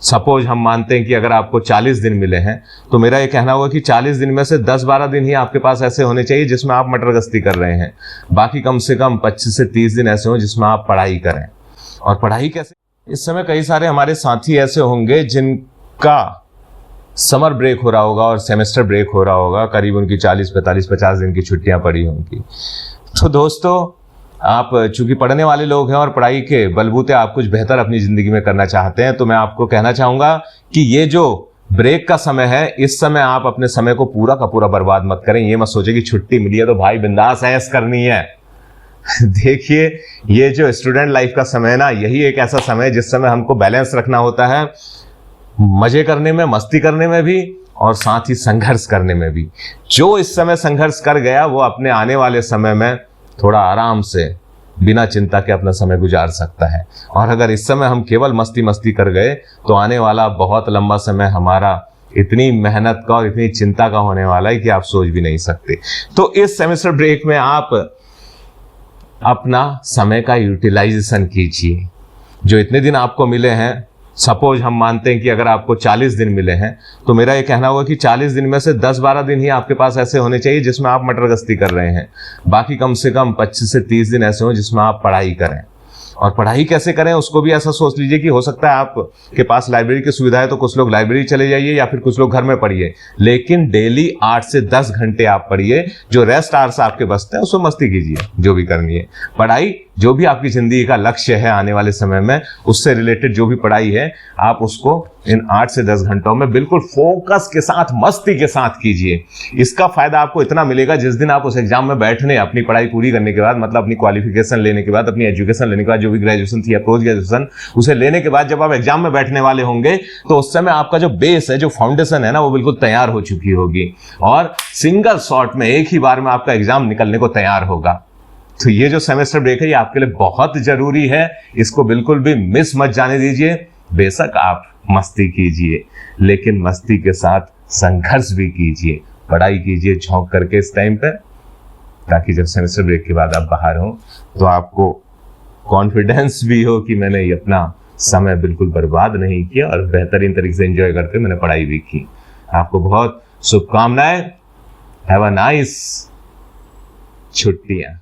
Suppose हम मानते हैं कि अगर आपको 40 दिन मिले हैं, तो मेरा ये कहना होगा कि 40 दिन में से 10-12 दिन ही आपके पास ऐसे होने चाहिए जिसमें आप मटर गश्ती कर रहे हैं। बाकी कम से कम 25 से 30 दिन ऐसे हों जिसमें आप पढ़ाई करें। और पढ़ाई कैसे? इस समय कई सारे हमारे साथी ऐसे होंगे जिनका समर ब्रेक हो रहा होगा और सेमेस्टर ब्रेक हो रहा होगा, करीब उनकी 40, 45, 50 दिन की छुट्टियां पड़ी होंगी। तो दोस्तों, आप चूंकि पढ़ने वाले लोग हैं और पढ़ाई के बलबूते आप कुछ बेहतर अपनी जिंदगी में करना चाहते हैं, तो मैं आपको कहना चाहूंगा कि ये जो ब्रेक का समय है, इस समय आप अपने समय को पूरा का पूरा बर्बाद मत करें। ये मत सोचे कि छुट्टी मिली है तो भाई बिंदास ऐश करनी है। देखिए, ये जो स्टूडेंट लाइफ का समय है ना, यही एक ऐसा समय है जिस समय हमको बैलेंस रखना होता है, मजे करने में, मस्ती करने में भी और साथ ही संघर्ष करने में भी। जो इस समय संघर्ष कर गया वो अपने आने वाले समय में थोड़ा आराम से बिना चिंता के अपना समय गुजार सकता है। और अगर इस समय हम केवल मस्ती मस्ती कर गए तो आने वाला बहुत लंबा समय हमारा इतनी मेहनत का और इतनी चिंता का होने वाला है कि आप सोच भी नहीं सकते। तो इस सेमेस्टर ब्रेक में आप अपना समय का यूटिलाइजेशन कीजिए। जो इतने दिन आपको मिले हैं, सपोज हम मानते हैं कि अगर आपको 40 दिन मिले हैं, तो मेरा ये कहना होगा कि 40 दिन में से 10-12 दिन ही आपके पास ऐसे होने चाहिए जिसमें आप मटर गश्ती कर रहे हैं। बाकी कम से कम 25 से 30 दिन ऐसे हों जिसमें आप पढ़ाई करें। और पढ़ाई कैसे करें उसको भी ऐसा सोच लीजिए कि हो सकता है आपके पास लाइब्रेरी की सुविधा है तो कुछ लोग लाइब्रेरी चले जाइए या फिर कुछ लोग घर में पढ़िए, लेकिन डेली 8 से 10 घंटे आप पढ़िए। जो रेस्ट आवर्स आपके बचते हैं उसमें मस्ती कीजिए, जो भी करनी है। पढ़ाई जो भी आपकी जिंदगी का लक्ष्य है आने वाले समय में, उससे रिलेटेड जो भी पढ़ाई है, आप उसको इन 8 से 10 घंटों में बिल्कुल फोकस के साथ, मस्ती के साथ कीजिए। इसका फायदा आपको इतना मिलेगा, जिस दिन आप उस एग्जाम में बैठने, अपनी पढ़ाई पूरी करने के बाद, मतलब अपनी क्वालिफिकेशन लेने के बाद, अपनी एजुकेशन लेने के बाद, जो भी ग्रेजुएशन थी या पोस्ट ग्रेजुएशन, उसे लेने के बाद जब आप एग्जाम में बैठने वाले होंगे, तो उस समय आपका जो बेस है, जो फाउंडेशन है ना, वो बिल्कुल तैयार हो चुकी होगी और सिंगल शॉट में, एक ही बार में आपका एग्जाम निकलने को तैयार होगा। तो ये जो सेमेस्टर ब्रेक है, ये आपके लिए बहुत जरूरी है। इसको बिल्कुल भी मिस मत जाने दीजिए। बेशक आप मस्ती कीजिए, लेकिन मस्ती के साथ संघर्ष भी कीजिए। पढ़ाई कीजिए झोंक करके इस टाइम पे, ताकि जब सेमेस्टर ब्रेक के बाद आप बाहर हो तो आपको कॉन्फिडेंस भी हो कि मैंने ये अपना समय बिल्कुल बर्बाद नहीं किया और बेहतरीन तरीके से एंजॉय करके मैंने पढ़ाई भी की। आपको बहुत शुभकामनाएं। हैव अ नाइस छुट्टियां।